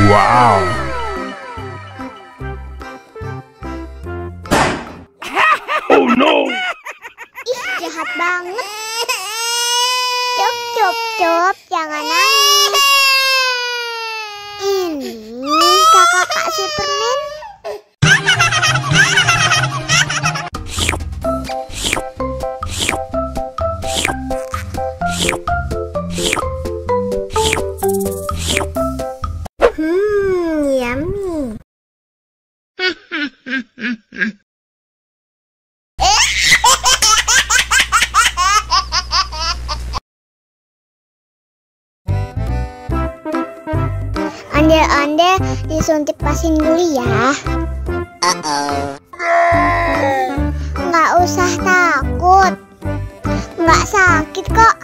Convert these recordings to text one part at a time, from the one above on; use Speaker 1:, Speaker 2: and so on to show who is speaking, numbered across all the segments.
Speaker 1: Wow. Oh no.
Speaker 2: Ih, jahat banget. Cup, jangan nangis. Ini kakak kasih permen. Yummy. Ondel-ondel disuntik pasin dulu ya. Nggak usah takut, nggak sakit kok.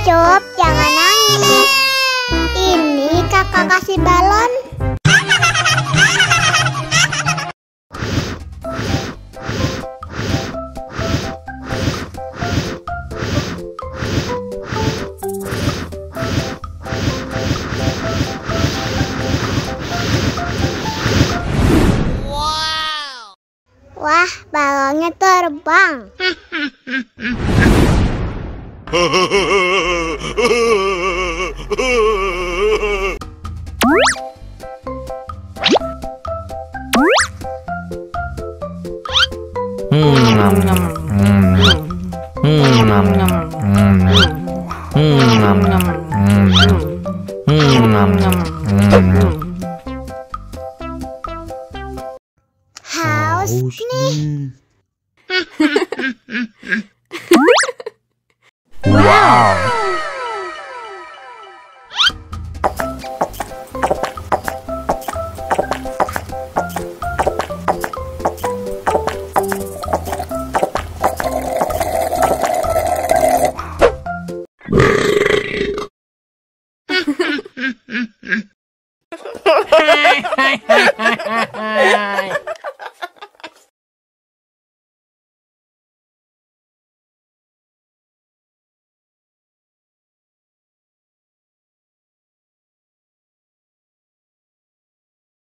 Speaker 2: Cup, jangan nangis. Ini kakak kasih balon. Wah, balonnya terbang. Haus nih.